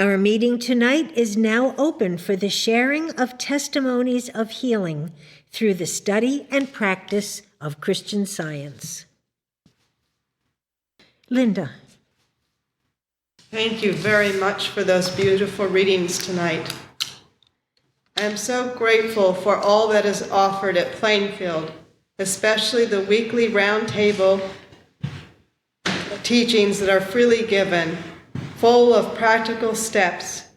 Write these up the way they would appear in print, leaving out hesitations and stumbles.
Our meeting tonight is now open for the sharing of testimonies of healing through the study and practice of Christian Science. Linda. Thank you very much for those beautiful readings tonight. I am so grateful for all that is offered at Plainfield, especially the weekly roundtable teachings that are freely given, full of practical steps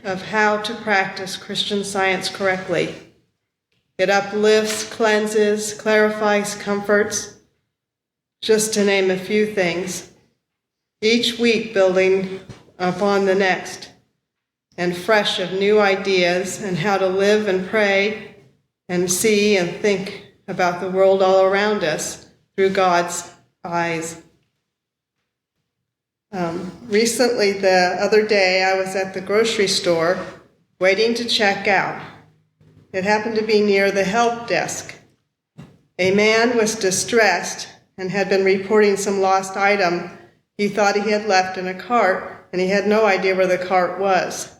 of how to practice Christian Science correctly. It uplifts, cleanses, clarifies, comforts, just to name a few things. Each week building upon the next, and fresh of new ideas and how to live and pray and see and think about the world all around us through God's eyes. Recently, the other day, I was at the grocery store waiting to check out. It happened to be near the help desk. A man was distressed and had been reporting some lost item he thought he had left in a cart, and he had no idea where the cart was.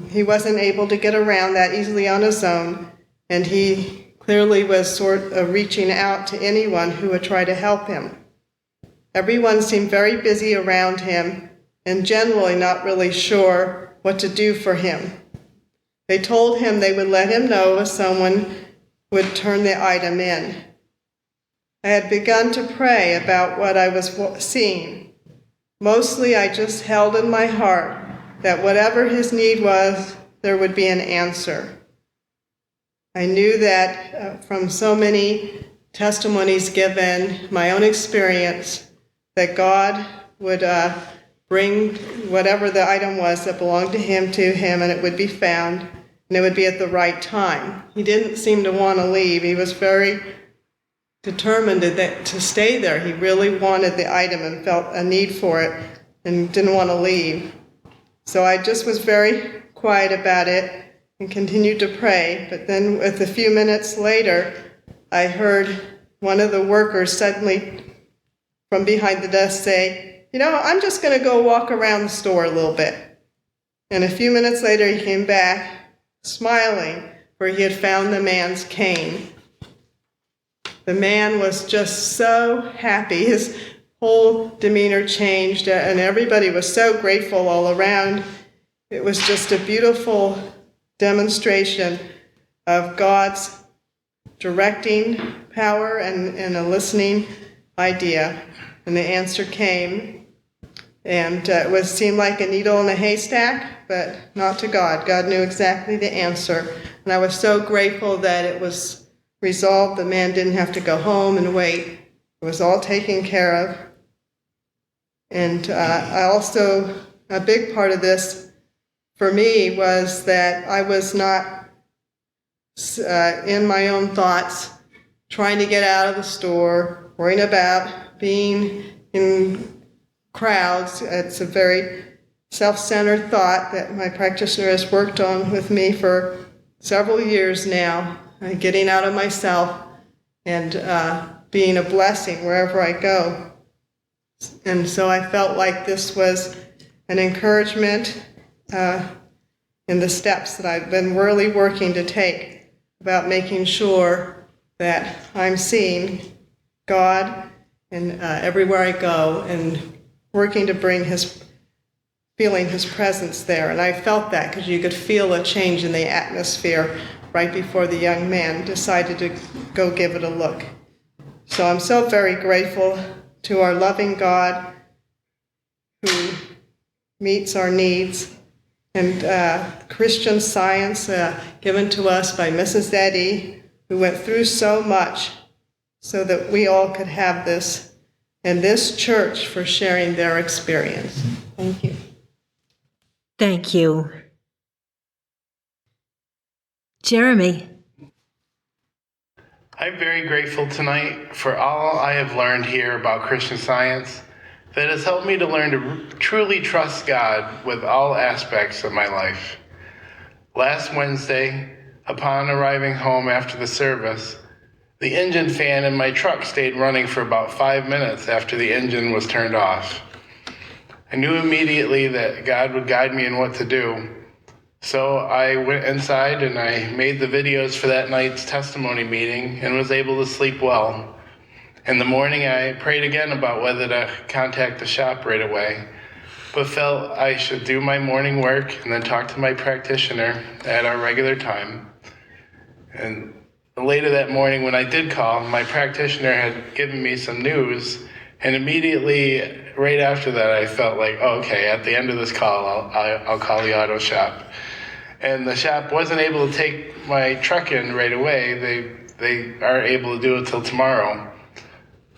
He wasn't able to get around that easily on his own, and he clearly was sort of reaching out to anyone who would try to help him. Everyone seemed very busy around him and generally not really sure what to do for him. They told him they would let him know if someone would turn the item in. I had begun to pray about what I was seeing. Mostly I just held in my heart that whatever his need was, there would be an answer. I knew that from so many testimonies given, my own experience, that God would bring whatever the item was that belonged to him, and it would be found, and it would be at the right time. He didn't seem to want to leave. He was very determined to stay there. He really wanted the item and felt a need for it and didn't want to leave. So I just was very quiet about it and continued to pray. But then with a few minutes later, I heard one of the workers suddenly from behind the desk say, I'm just going to go walk around the store a little bit. And a few minutes later, he came back smiling, for he had found the man's cane. The man was just so happy. His whole demeanor changed, and everybody was so grateful all around. It was just a beautiful demonstration of God's directing power and a listening idea. And the answer came, and it seemed like a needle in a haystack, but not to God. God knew exactly the answer. And I was so grateful that it was resolved. The man didn't have to go home and wait. It was all taken care of. And I also, a big part of this for me was that I was not in my own thoughts, trying to get out of the store, worrying about being in crowds. It's a very self-centered thought that my practitioner has worked on with me for several years now, getting out of myself and being a blessing wherever I go. And so I felt like this was an encouragement in the steps that I've been really working to take about making sure that I'm seeing God and everywhere I go, and working to feeling his presence there. And I felt that because you could feel a change in the atmosphere right before the young man decided to go give it a look. So I'm so very grateful to our loving God who meets our needs, and Christian Science given to us by Mrs. Eddy, who went through so much so that we all could have this, and this church for sharing their experience. Thank you. Thank you. Jeremy. I'm very grateful tonight for all I have learned here about Christian Science that has helped me to learn to truly trust God with all aspects of my life. Last Wednesday, upon arriving home after the service, the engine fan in my truck stayed running for about 5 minutes after the engine was turned off. I knew immediately that God would guide me in what to do. So I went inside and I made the videos for that night's testimony meeting and was able to sleep well. In the morning, I prayed again about whether to contact the shop right away, but felt I should do my morning work and then talk to my practitioner at our regular time. And later that morning when I did call, my practitioner had given me some news, and immediately right after that I felt like, oh, okay, at the end of this call I'll call the auto shop. And the shop wasn't able to take my truck in right away. They aren't able to do it till tomorrow.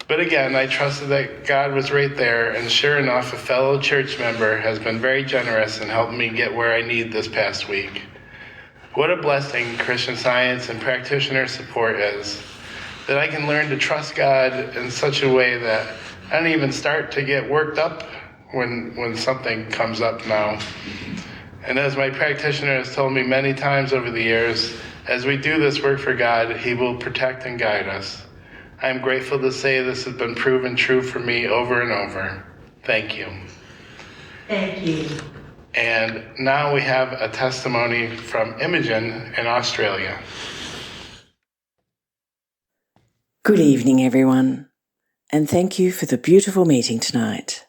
But again, I trusted that God was right there, and sure enough, a fellow church member has been very generous in helping me get where I need this past week. What a blessing Christian Science and practitioner support is, that I can learn to trust God in such a way that I don't even start to get worked up when something comes up now. And as my practitioner has told me many times over the years, as we do this work for God, He will protect and guide us. I am grateful to say this has been proven true for me over and over. Thank you. Thank you. And now we have a testimony from Imogen in Australia. Good evening, everyone, and thank you for the beautiful meeting tonight.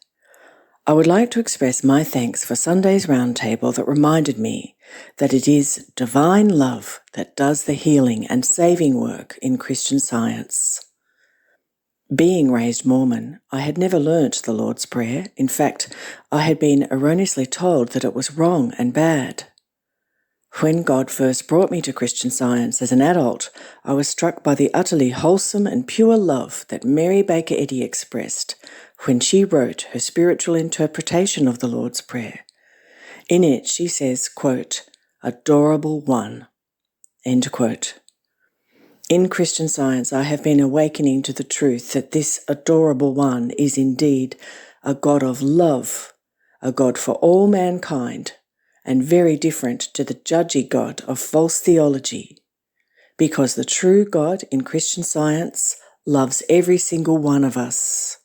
I would like to express my thanks for Sunday's roundtable that reminded me that it is divine love that does the healing and saving work in Christian Science. Being raised Mormon, I had never learnt the Lord's Prayer. In fact, I had been erroneously told that it was wrong and bad. When God first brought me to Christian Science as an adult, I was struck by the utterly wholesome and pure love that Mary Baker Eddy expressed when she wrote her spiritual interpretation of the Lord's Prayer. In it, she says, quote, "Adorable One," end quote. In Christian Science, I have been awakening to the truth that this adorable one is indeed a God of love, a God for all mankind, and very different to the judgy God of false theology, because the true God in Christian Science loves every single one of us.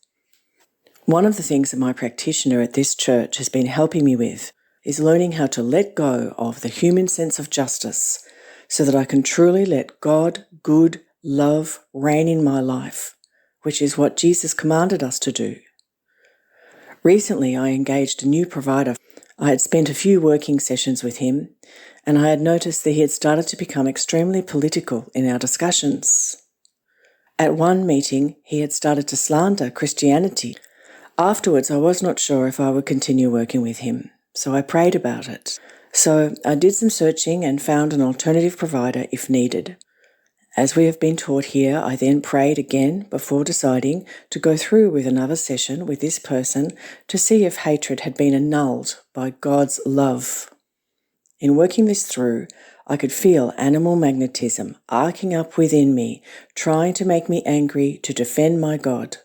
One of the things that my practitioner at this church has been helping me with is learning how to let go of the human sense of justice so that I can truly let God, good, love reign in my life, which is what Jesus commanded us to do. Recently, I engaged a new provider. I had spent a few working sessions with him, and I had noticed that he had started to become extremely political in our discussions. At one meeting, he had started to slander Christianity. Afterwards, I was not sure if I would continue working with him, so I prayed about it. So I did some searching and found an alternative provider if needed. As we have been taught here, I then prayed again before deciding to go through with another session with this person to see if hatred had been annulled by God's love. In working this through, I could feel animal magnetism arcing up within me, trying to make me angry to defend my God.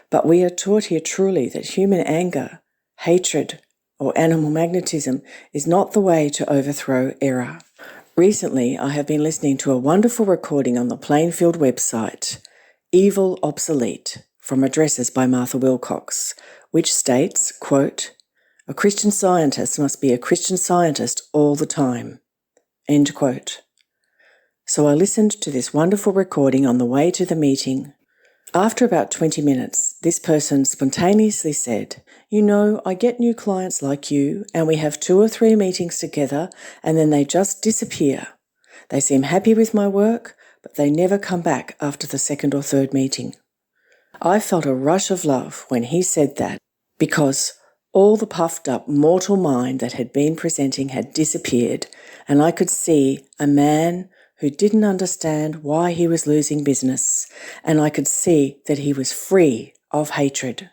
But we are taught here truly that human anger, hatred, or animal magnetism is not the way to overthrow error. Recently, I have been listening to a wonderful recording on the Plainfield website, Evil Obsolete, from Addresses by Martha Wilcox, which states, quote, "A Christian scientist must be a Christian scientist all the time," end quote. So I listened to this wonderful recording on the way to the meeting. After about 20 minutes, this person spontaneously said, "You know, I get new clients like you, and we have 2 or 3 meetings together, and then they just disappear. They seem happy with my work, but they never come back after the 2nd or 3rd meeting." I felt a rush of love when he said that, because all the puffed up mortal mind that had been presenting had disappeared, and I could see a man who didn't understand why he was losing business, and I could see that he was free of hatred.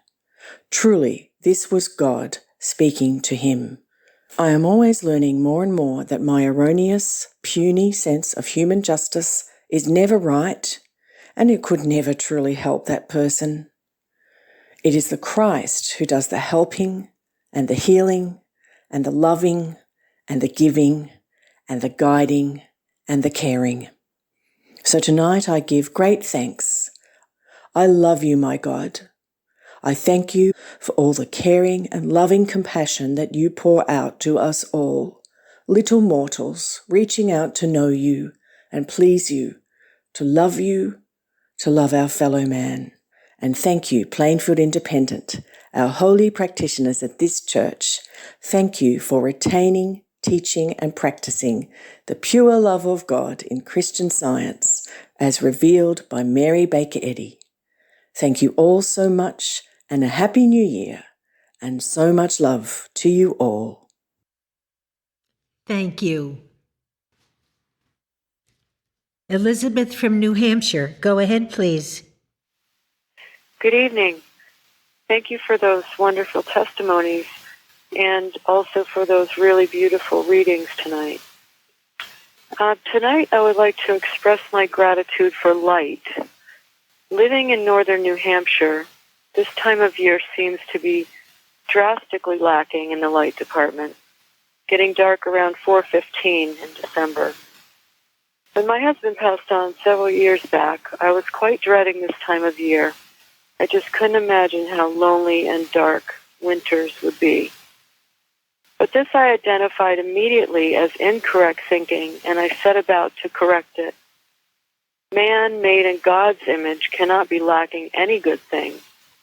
Truly, this was God speaking to him. I am always learning more and more that my erroneous, puny sense of human justice is never right, and it could never truly help that person. It is the Christ who does the helping and the healing and the loving and the giving and the guiding and the caring. So tonight I give great thanks. I love you, my God. I thank you for all the caring and loving compassion that you pour out to us all, little mortals reaching out to know you and please you, to love our fellow man. And thank you, Plainfield Independent, our holy practitioners at this church. Thank you for retaining, teaching, and practicing the pure love of God in Christian Science as revealed by Mary Baker Eddy. Thank you all so much, and a Happy New Year, and so much love to you all. Thank you. Elizabeth from New Hampshire, go ahead, please. Good evening. Thank you for those wonderful testimonies and also for those really beautiful readings tonight. Tonight I would like to express my gratitude for light. Living in northern New Hampshire, this time of year seems to be drastically lacking in the light department, getting dark around 4:15 in December. When my husband passed on several years back, I was quite dreading this time of year. I just couldn't imagine how lonely and dark winters would be. But this I identified immediately as incorrect thinking, and I set about to correct it. Man made in God's image cannot be lacking any good thing,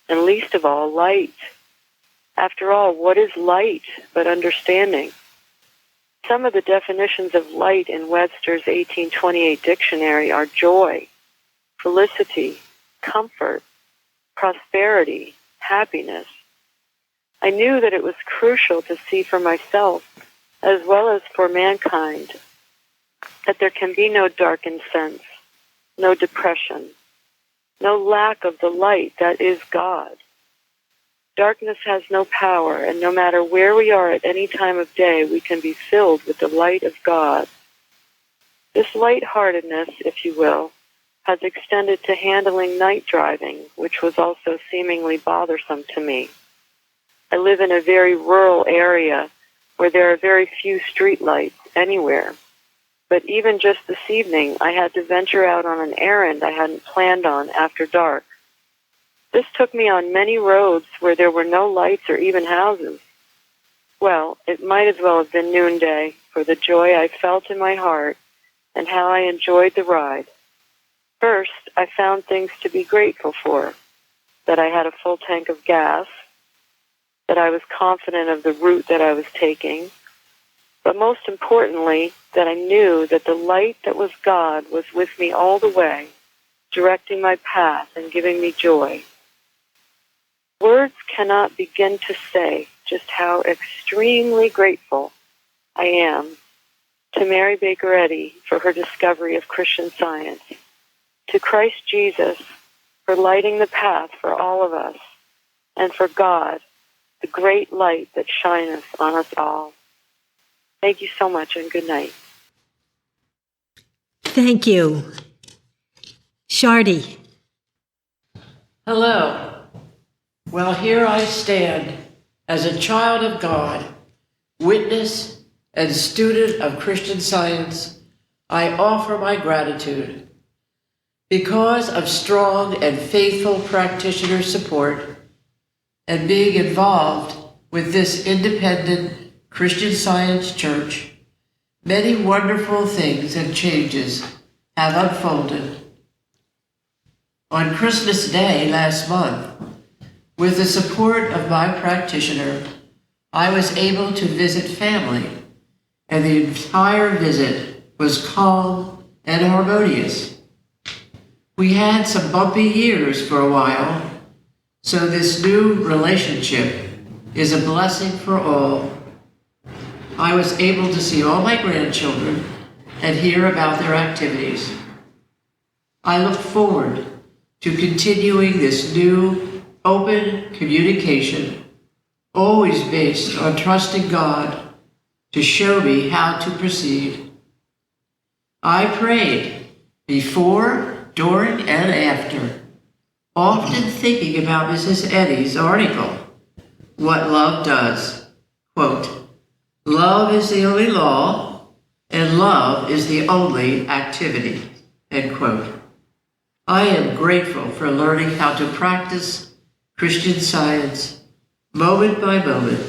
and least of all, light. After all, what is light but understanding? Some of the definitions of light in Webster's 1828 dictionary are joy, felicity, comfort, prosperity, happiness. I knew that it was crucial to see for myself, as well as for mankind, that there can be no darkened sense, no depression, no lack of the light that is God. Darkness has no power, and no matter where we are at any time of day, we can be filled with the light of God. This lightheartedness, if you will, has extended to handling night driving, which was also seemingly bothersome to me. I live in a very rural area where there are very few street lights anywhere. But even just this evening, I had to venture out on an errand I hadn't planned on after dark. This took me on many roads where there were no lights or even houses. Well, it might as well have been noonday for the joy I felt in my heart and how I enjoyed the ride. First, I found things to be grateful for, that I had a full tank of gas, that I was confident of the route that I was taking, but most importantly, that I knew that the light that was God was with me all the way, directing my path and giving me joy. Words cannot begin to say just how extremely grateful I am to Mary Baker Eddy for her discovery of Christian Science, to Christ Jesus for lighting the path for all of us, and for God, the great light that shineth on us all. Thank you so much, and good night. Thank you. Shardy. Hello. Well, here I stand as a child of God, witness and student of Christian Science. I offer my gratitude. Because of strong and faithful practitioner support and being involved with this independent Christian Science church, many wonderful things and changes have unfolded. On Christmas Day last month, with the support of my practitioner, I was able to visit family, and the entire visit was calm and harmonious. We had some bumpy years for a while, so this new relationship is a blessing for all. I was able to see all my grandchildren and hear about their activities. I look forward to continuing this new open communication, always based on trusting God to show me how to proceed. I prayed before, during, and after, often thinking about Mrs. Eddy's article, What Love Does. Quote, love is the only law, and love is the only activity. End quote. I am grateful for learning how to practice Christian Science, moment by moment,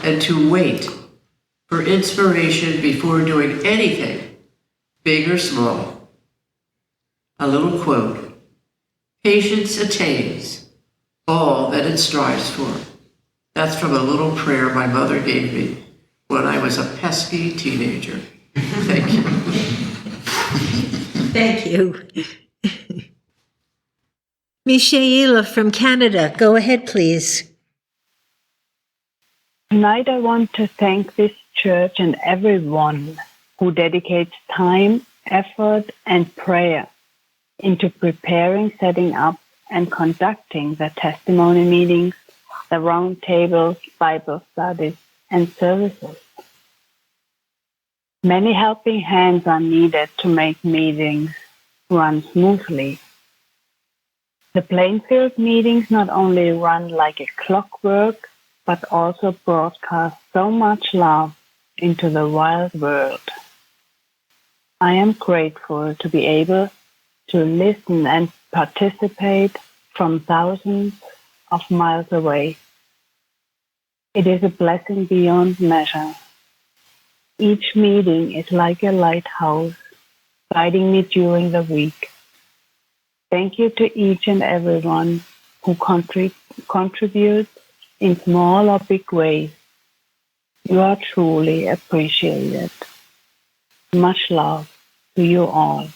and to wait for inspiration before doing anything, big or small. A little quote: patience attains all that it strives for. That's from a little prayer my mother gave me when I was a pesky teenager. Thank you. Thank you. Michaela from Canada, go ahead, please. Tonight I want to thank this church and everyone who dedicates time, effort, and prayer into preparing, setting up, and conducting the testimony meetings, the round tables, Bible studies, and services. Many helping hands are needed to make meetings run smoothly. The Plainfield meetings not only run like a clockwork, but also broadcast so much love into the wild world. I am grateful to be able to listen and participate from thousands of miles away. It is a blessing beyond measure. Each meeting is like a lighthouse, guiding me during the week. Thank you to each and everyone who contributes in small or big ways. You are truly appreciated. Much love to you all.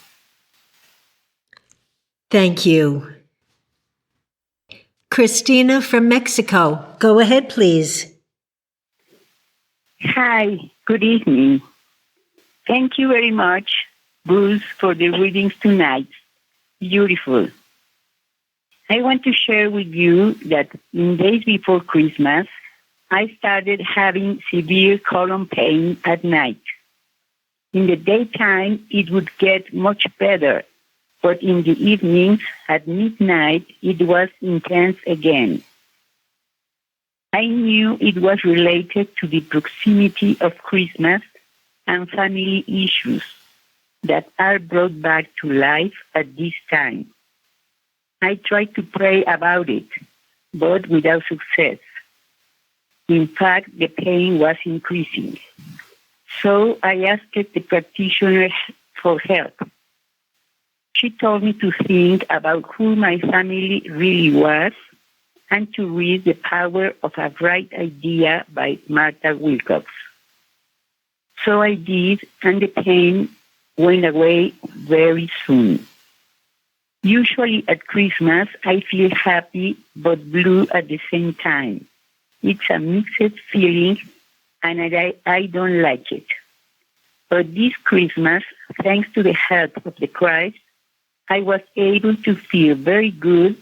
Thank you. Christina from Mexico, go ahead, please. Hi, good evening. Thank you very much, Bruce, for the readings tonight. Beautiful. I want to share with you that in days before Christmas, I started having severe colon pain at night. In the daytime, it would get much better, but in the evenings, at midnight, it was intense again. I knew it was related to the proximity of Christmas and family issues that are brought back to life at this time. I tried to pray about it, but without success. In fact, the pain was increasing. So I asked the practitioner for help. She told me to think about who my family really was and to read The Power of a Bright Idea by Martha Wilcox. So I did, and the pain went away very soon. Usually at Christmas, I feel happy but blue at the same time. It's a mixed feeling, and I don't like it. But this Christmas, thanks to the help of the Christ, I was able to feel very good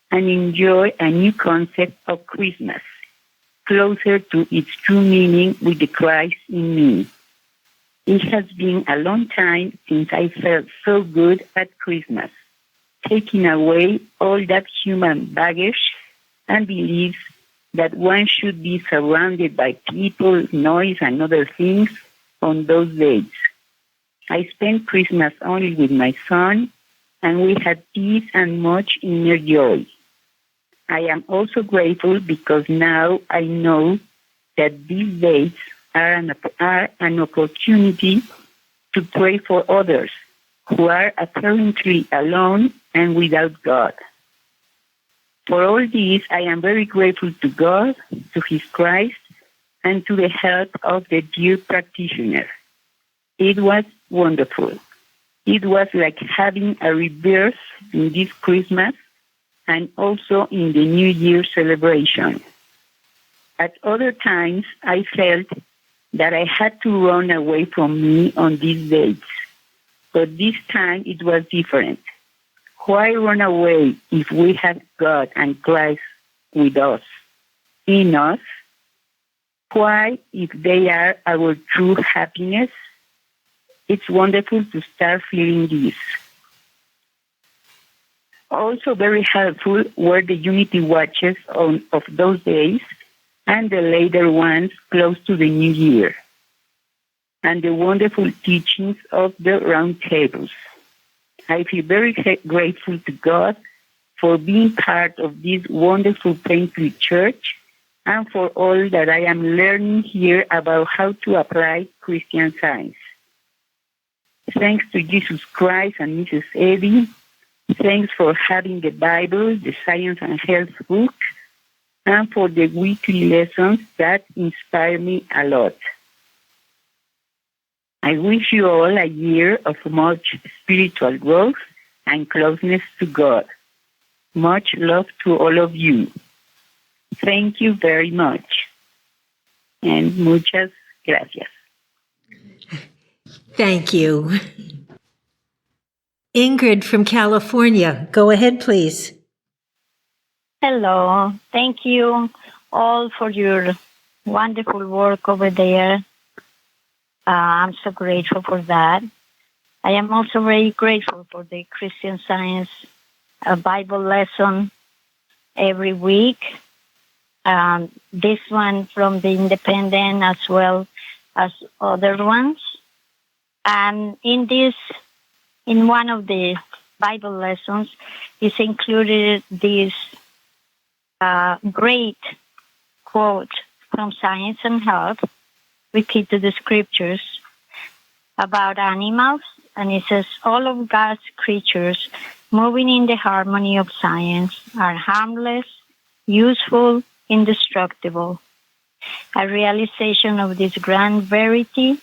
and enjoy a new concept of Christmas, closer to its true meaning with the Christ in me. It has been a long time since I felt so good at Christmas, taking away all that human baggage and beliefs that one should be surrounded by people, noise, and other things on those days. I spent Christmas only with my son, and we had peace and much inner joy. I am also grateful because now I know that these days are an opportunity to pray for others who are apparently alone and without God. For all this, I am very grateful to God, to His Christ, and to the help of the dear practitioner. It was wonderful. It was like having a rebirth in this Christmas and also in the New Year celebration. At other times, I felt that I had to run away from me on these dates. But this time it was different. Why run away if we have God and Christ with us, in us? Why, if they are our true happiness? It's wonderful to start feeling this. Also very helpful were the unity watches of those days and the later ones close to the New Year, and the wonderful teachings of the round tables. I feel very grateful to God for being part of this wonderful Plainfield Church and for all that I am learning here about how to apply Christian Science. Thanks to Jesus Christ and Mrs. Eddy. Thanks for having the Bible, the Science and Health book, and for the weekly lessons that inspire me a lot. I wish you all a year of much spiritual growth and closeness to God. Much love to all of you. Thank you very much. And muchas gracias. Thank you. Ingrid from California, go ahead, please. Hello. Thank you all for your wonderful work over there. I'm so grateful for that. I am also very grateful for the Christian Science Bible lesson every week. This one from the Independent as well as other ones. And in one of the Bible lessons is included this great quote from Science and Health, repeat to the scriptures about animals, and it says, all of God's creatures moving in the harmony of science are harmless, useful, indestructible. A realization of this grand verity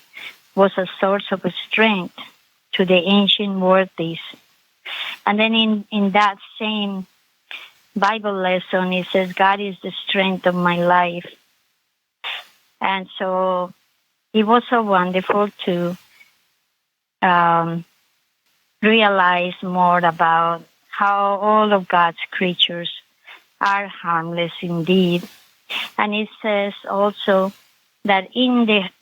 was a source of strength to the ancient worthies. And then in that same Bible lesson, it says, God is the strength of my life. And so it was so wonderful to realize more about how all of God's creatures are harmless indeed. And it says also that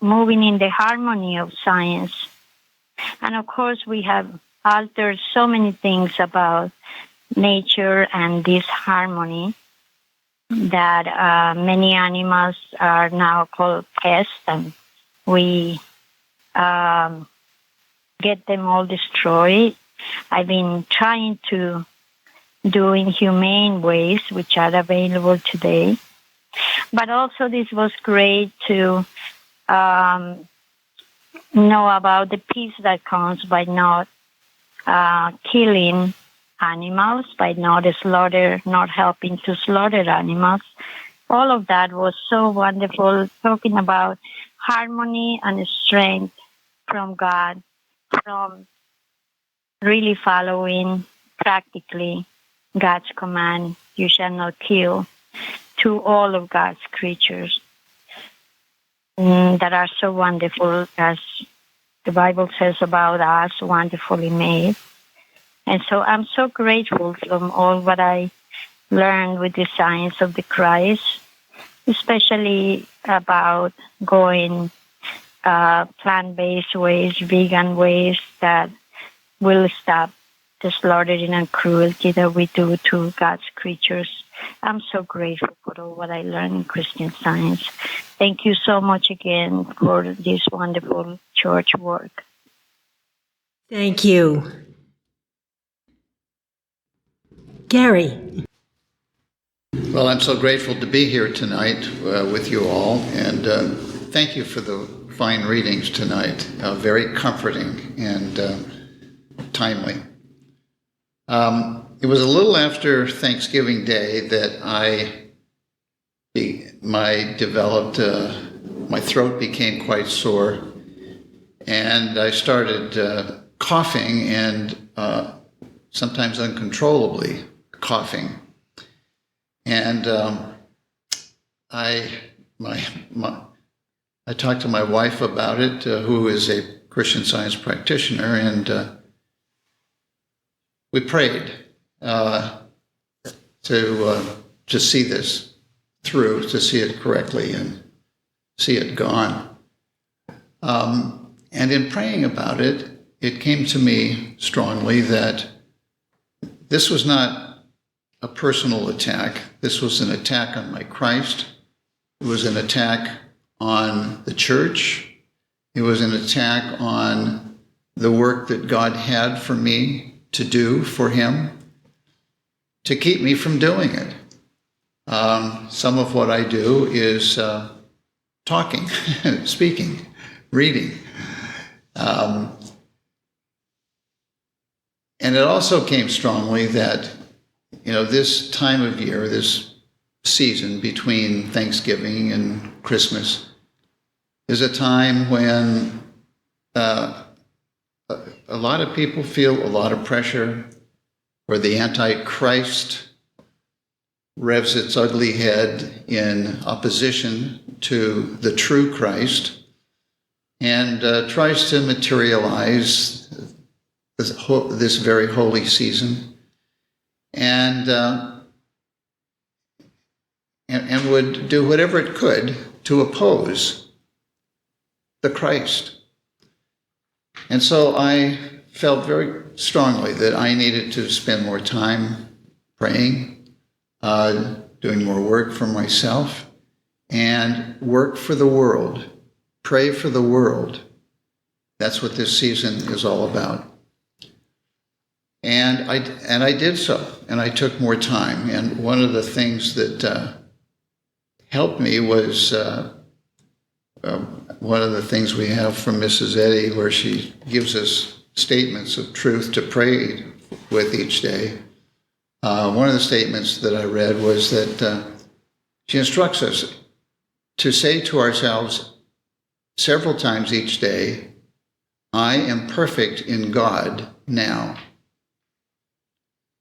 moving in the harmony of science. And of course, we have altered so many things about nature and this harmony that many animals are now called pests, and we get them all destroyed. I've been trying to do in humane ways, which are available today. But also this was great to know about the peace that comes by not killing animals, by not helping to slaughter animals. All of that was so wonderful, talking about harmony and strength from God, from really following practically God's command, you shall not kill, to all of God's creatures that are so wonderful, as the Bible says about us, wonderfully made. And so I'm so grateful from all what I learned with the science of the Christ, especially about going plant-based ways, vegan ways that will stop the slaughtering and cruelty that we do to God's creatures. I'm so grateful for all what I learned in Christian Science. Thank you so much again for this wonderful church work. Thank you. Gary. Well, I'm so grateful to be here tonight with you all, and thank you for the fine readings tonight. Very comforting and timely. It was a little after Thanksgiving Day that my throat became quite sore, and I started coughing, and sometimes uncontrollably coughing. And I talked to my wife about it, who is a Christian Science practitioner, and we prayed to see this through, to see it correctly and see it gone. And in praying about it, it came to me strongly that this was not a personal attack. This was an attack on my Christ. It was an attack on the church. It was an attack on the work that God had for me to do for him. to keep me from doing it. Some of what I do is talking, speaking, reading. And it also came strongly that, this time of year, this season between Thanksgiving and Christmas, is a time when a lot of people feel a lot of pressure, where the Antichrist revs its ugly head in opposition to the true Christ and tries to materialize this very holy season, and would do whatever it could to oppose the Christ. And so I felt very strongly that I needed to spend more time praying, doing more work for myself, and work for the world, pray for the world. That's what this season is all about. And I did so, and I took more time. And one of the things that helped me was one of the things we have from Mrs. Eddy, where she gives us statements of truth to pray with each day. One of the statements that I read was that she instructs us to say to ourselves several times each day, "I am perfect in God now."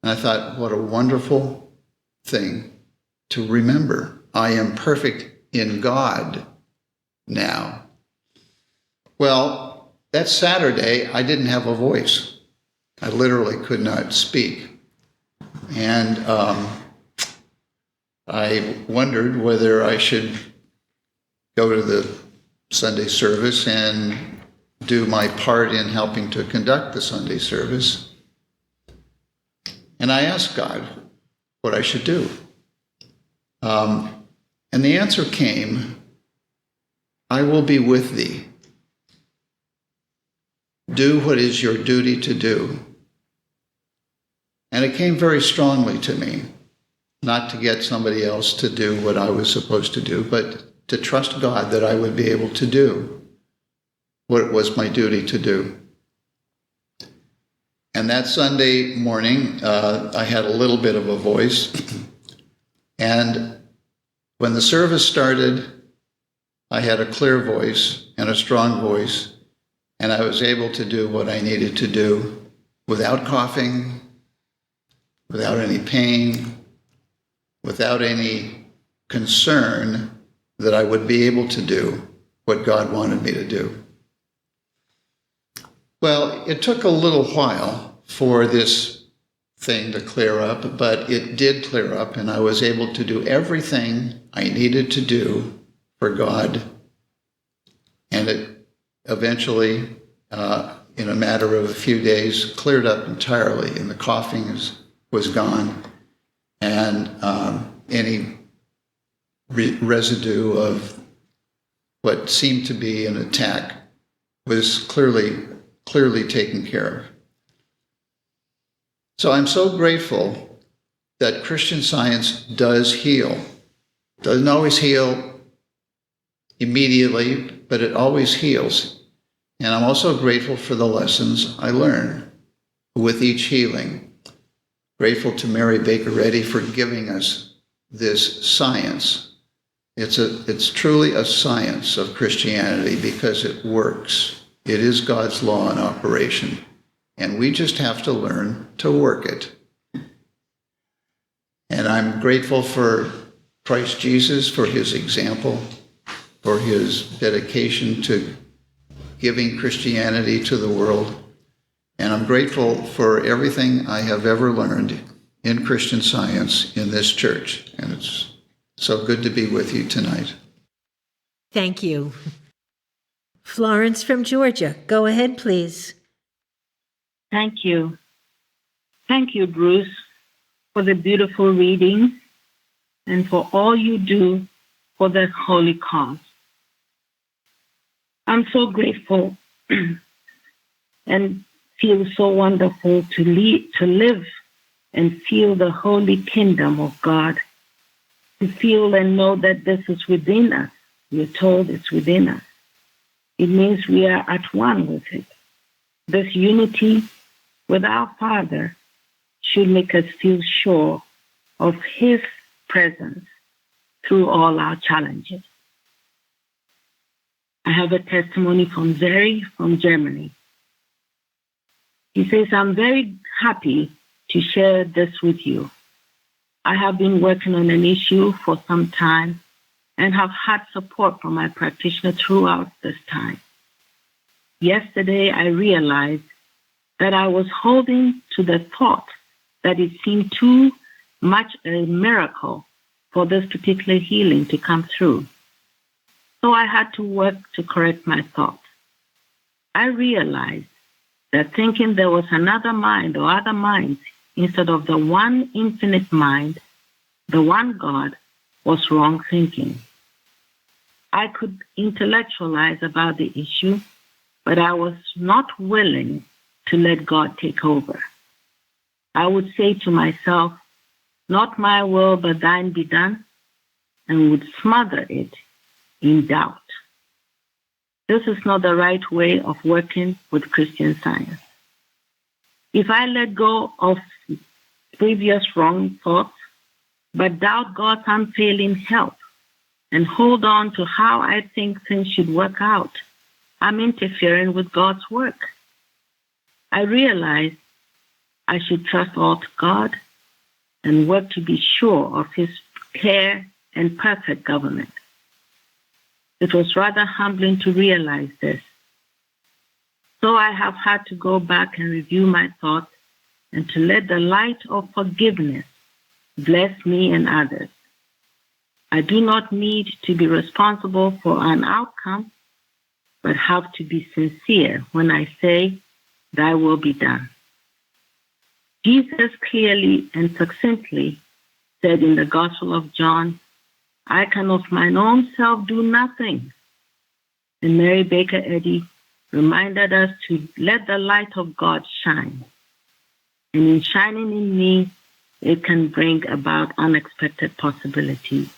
And I thought, what a wonderful thing to remember. I am perfect in God now. Well, that Saturday, I didn't have a voice. I literally could not speak. And I wondered whether I should go to the Sunday service and do my part in helping to conduct the Sunday service. And I asked God what I should do. And the answer came, "I will be with thee. Do what is your duty to do." And it came very strongly to me, not to get somebody else to do what I was supposed to do, but to trust God that I would be able to do what it was my duty to do. And that Sunday morning, I had a little bit of a voice. And when the service started, I had a clear voice and a strong voice, and I was able to do what I needed to do without coughing, without any pain, without any concern that I would be able to do what God wanted me to do. Well, it took a little while for this thing to clear up, but it did clear up, and I was able to do everything I needed to do for God. And it eventually, in a matter of a few days, cleared up entirely, and the coughing was gone, and any residue of what seemed to be an attack was clearly taken care of. So I'm so grateful that Christian Science does heal. Doesn't always heal immediately, but it always heals. And I'm also grateful for the lessons I learn with each healing. Grateful to Mary Baker Eddy for giving us this science. It's truly a science of Christianity because it works. It is God's law in operation, and we just have to learn to work it. And I'm grateful for Christ Jesus, for his example, for his dedication to giving Christianity to the world. And I'm grateful for everything I have ever learned in Christian Science in this church. And it's so good to be with you tonight. Thank you. Florence from Georgia, go ahead, please. Thank you. Thank you, Bruce, for the beautiful reading and for all you do for that holy cause. I'm so grateful and feel so wonderful to live and feel the holy kingdom of God, to feel and know that this is within us. We're told it's within us. It means we are at one with it. This unity with our Father should make us feel sure of His presence through all our challenges. I have a testimony from Zeri from Germany. He says, I'm very happy to share this with you. I have been working on an issue for some time and have had support from my practitioner throughout this time. Yesterday, I realized that I was holding to the thought that it seemed too much a miracle for this particular healing to come through. So I had to work to correct my thought. I realized that thinking there was another mind or other minds instead of the one infinite mind, the one God, was wrong thinking. I could intellectualize about the issue, but I was not willing to let God take over. I would say to myself, not my will, but thine be done, and would smother it in doubt. This is not the right way of working with Christian Science. If I let go of previous wrong thoughts, but doubt God's unfailing help and hold on to how I think things should work out, I'm interfering with God's work. I realize I should trust all to God and work to be sure of His care and perfect government. It was rather humbling to realize this. So I have had to go back and review my thoughts and to let the light of forgiveness bless me and others. I do not need to be responsible for an outcome, but have to be sincere when I say, thy will be done. Jesus clearly and succinctly said in the Gospel of John, I can of mine own self do nothing. And Mary Baker Eddy reminded us to let the light of God shine. And in shining in me, it can bring about unexpected possibilities.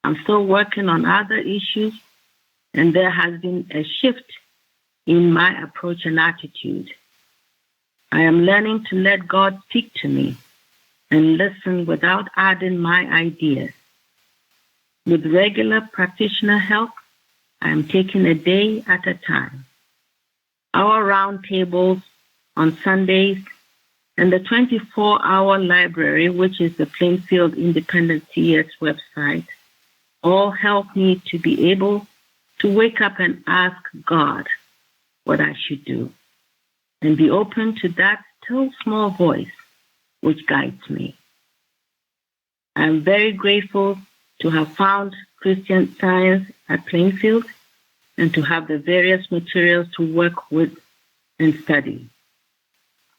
I'm still working on other issues, and there has been a shift in my approach and attitude. I am learning to let God speak to me and listen without adding my ideas. With regular practitioner help, I am taking a day at a time. Our roundtables on Sundays and the 24-hour library, which is the Plainfield Independent CS website, all help me to be able to wake up and ask God what I should do and be open to that still small voice which guides me. I am very grateful to have found Christian Science at Plainfield and to have the various materials to work with and study.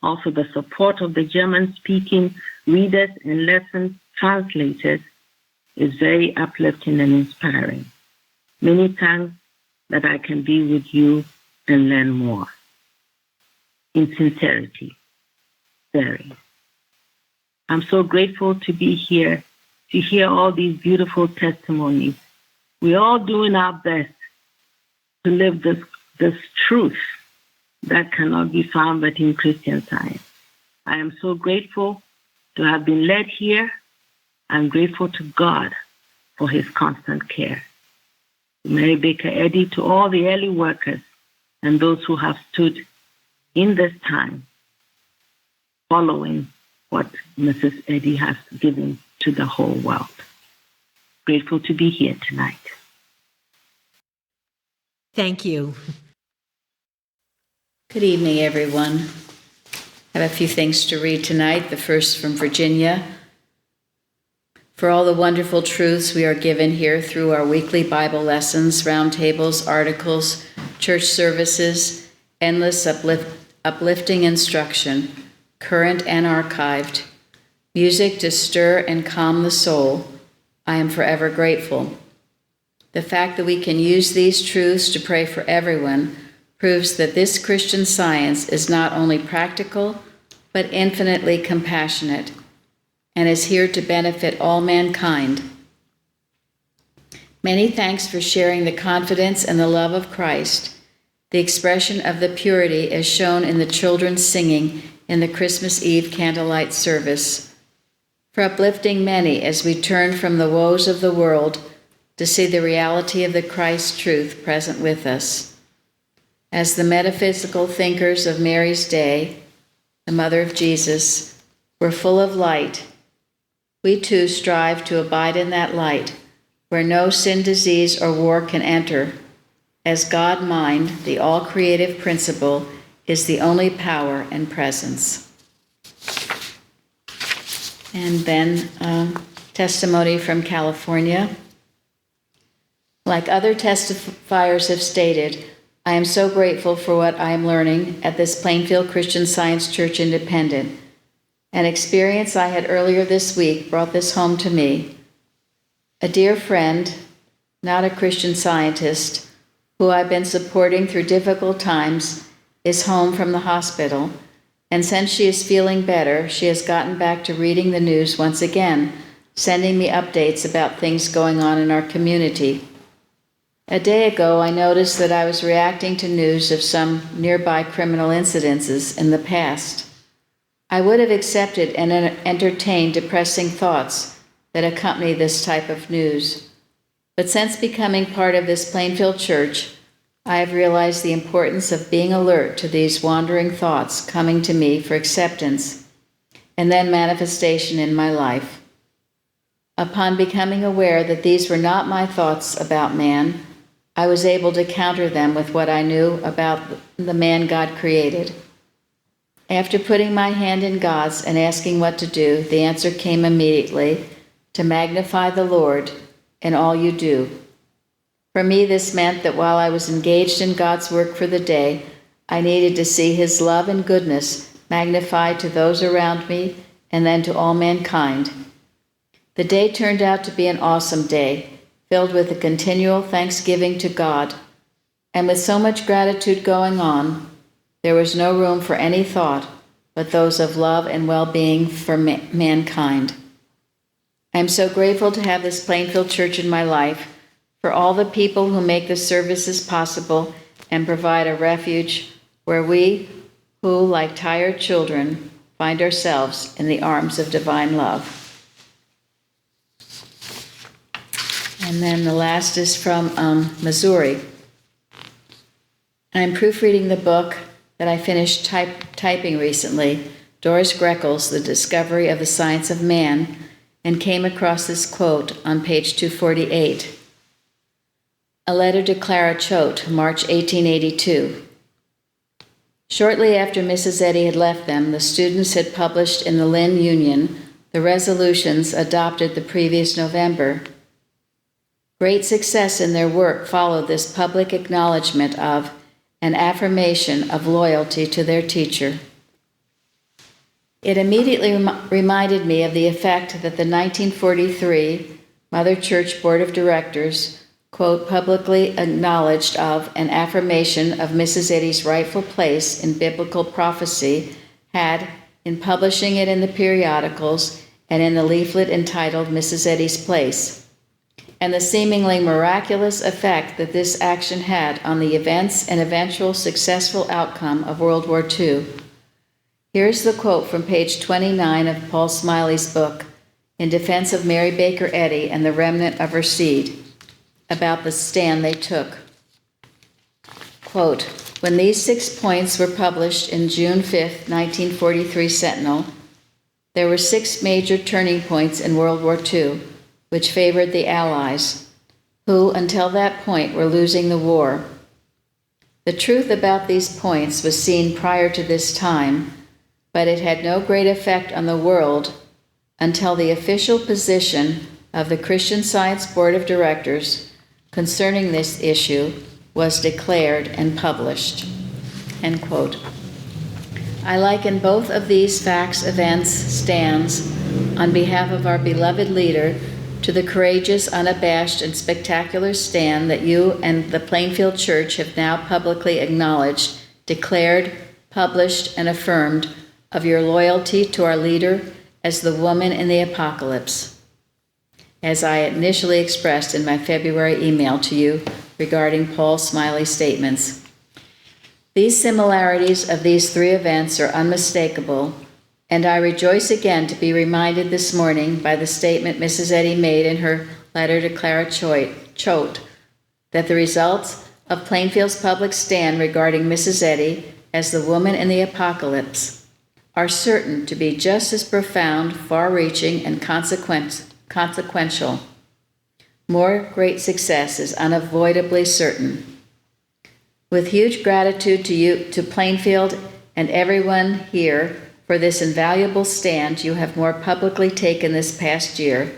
Also, the support of the German-speaking readers and lesson translators is very uplifting and inspiring. Many thanks that I can be with you and learn more. In sincerity, very. I'm so grateful to be here, to hear all these beautiful testimonies. We're all doing our best to live this truth that cannot be found but in Christian Science. I am so grateful to have been led here. I'm grateful to God for His constant care. Mary Baker Eddy, to all the early workers and those who have stood in this time following what Mrs. Eddy has given to the whole world. Grateful to be here tonight. Thank you. Good evening, everyone. I have a few things to read tonight. The first from Virginia. For all the wonderful truths we are given here through our weekly Bible lessons, roundtables, articles, church services, endless uplifting instruction, current and archived, music to stir and calm the soul, I am forever grateful. The fact that we can use these truths to pray for everyone proves that this Christian Science is not only practical, but infinitely compassionate, and is here to benefit all mankind. Many thanks for sharing the confidence and the love of Christ, the expression of the purity as shown in the children's singing in the Christmas Eve candlelight service, for uplifting many as we turn from the woes of the world to see the reality of the Christ truth present with us. As the metaphysical thinkers of Mary's day, the mother of Jesus, were full of light, we too strive to abide in that light, where no sin, disease, or war can enter, as God mind, the all-creative principle, is the only power and presence. And then testimony from California. Like other testifiers have stated, I am so grateful for what I am learning at this Plainfield Christian Science Church Independent. An experience I had earlier this week brought this home to me. A dear friend, not a Christian Scientist, who I've been supporting through difficult times, is home from the hospital, and since she is feeling better, she has gotten back to reading the news once again, sending me updates about things going on in our community. A day ago, I noticed that I was reacting to news of some nearby criminal incidences in the past. I would have accepted and entertained depressing thoughts that accompany this type of news. But since becoming part of this Plainfield Church, I have realized the importance of being alert to these wandering thoughts coming to me for acceptance and then manifestation in my life. Upon becoming aware that these were not my thoughts about man, I was able to counter them with what I knew about the man God created. After putting my hand in God's and asking what to do, the answer came immediately: to magnify the Lord in all you do. For me, this meant that while I was engaged in God's work for the day, I needed to see His love and goodness magnified to those around me and then to all mankind. The day turned out to be an awesome day, filled with a continual thanksgiving to God. And with so much gratitude going on, there was no room for any thought but those of love and well-being for mankind. I am so grateful to have this Plainfield Church in my life, for all the people who make the services possible and provide a refuge where we, who, like tired children, find ourselves in the arms of divine love. And then the last is from Missouri. I'm proofreading the book that I finished typing recently, Doris Greckel's The Discovery of the Science of Man, and came across this quote on page 248. A letter to Clara Choate, March 1882. Shortly after Mrs. Eddy had left them, the students had published in the Lynn Union the resolutions adopted the previous November. Great success in their work followed this public acknowledgement of an affirmation of loyalty to their teacher. It immediately reminded me of the effect that the 1943 Mother Church Board of Directors, quote, publicly acknowledged of an affirmation of Mrs. Eddy's rightful place in biblical prophecy had in publishing it in the periodicals and in the leaflet entitled Mrs. Eddy's Place, and the seemingly miraculous effect that this action had on the events and eventual successful outcome of World War II. Here's the quote from page 29 of Paul Smiley's book, In Defense of Mary Baker Eddy and the Remnant of Her Seed, about the stand they took. Quote, when these 6 points were published in June 5, 1943 Sentinel, there were 6 major turning points in World War II, which favored the Allies, who until that point were losing the war. The truth about these points was seen prior to this time, but it had no great effect on the world until the official position of the Christian Science Board of Directors concerning this issue was declared and published. End quote. I liken both of these facts, events, stands on behalf of our beloved leader to the courageous, unabashed, and spectacular stand that you and the Plainfield Church have now publicly acknowledged, declared, published, and affirmed of your loyalty to our leader as the woman in the apocalypse, as I initially expressed in my February email to you regarding Paul Smiley's statements. These similarities of these three events are unmistakable, and I rejoice again to be reminded this morning by the statement Mrs. Eddy made in her letter to Clara Choate that the results of Plainfield's public stand regarding Mrs. Eddy as the woman in the apocalypse are certain to be just as profound, far-reaching, and consequential. More great success is unavoidably certain. With huge gratitude to you, to Plainfield and everyone here for this invaluable stand you have more publicly taken this past year,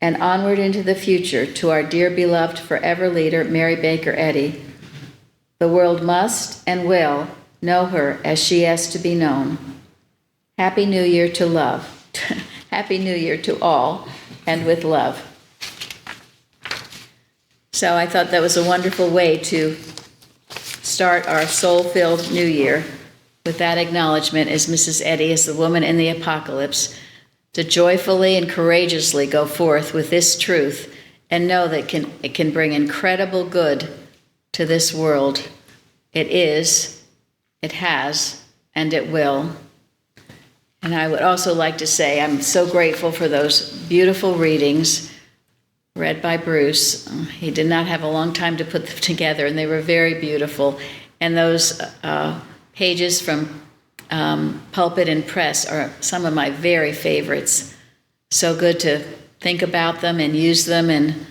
and onward into the future to our dear beloved forever leader, Mary Baker Eddy. The world must and will know her as she has to be known. Happy New Year to love. Happy New Year to all, and with love. So I thought that was a wonderful way to start our soul-filled New Year, with that acknowledgement as Mrs. Eddy as the woman in the apocalypse, to joyfully and courageously go forth with this truth and know that it can bring incredible good to this world. It is, it has, and it will. And I would also like to say I'm so grateful for those beautiful readings read by Bruce. He did not have a long time to put them together, and they were very beautiful. And those pages from Pulpit and Press are some of my very favorites. So good to think about them and use them and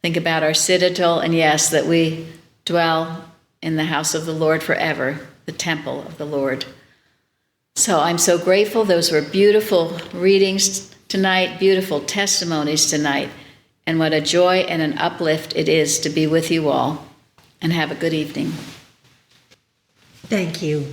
think about our citadel, and yes, that we dwell in the house of the Lord forever, the temple of the Lord. So I'm so grateful. Those were beautiful readings tonight, beautiful testimonies tonight, and what a joy and an uplift it is to be with you all. And have a good evening. Thank you.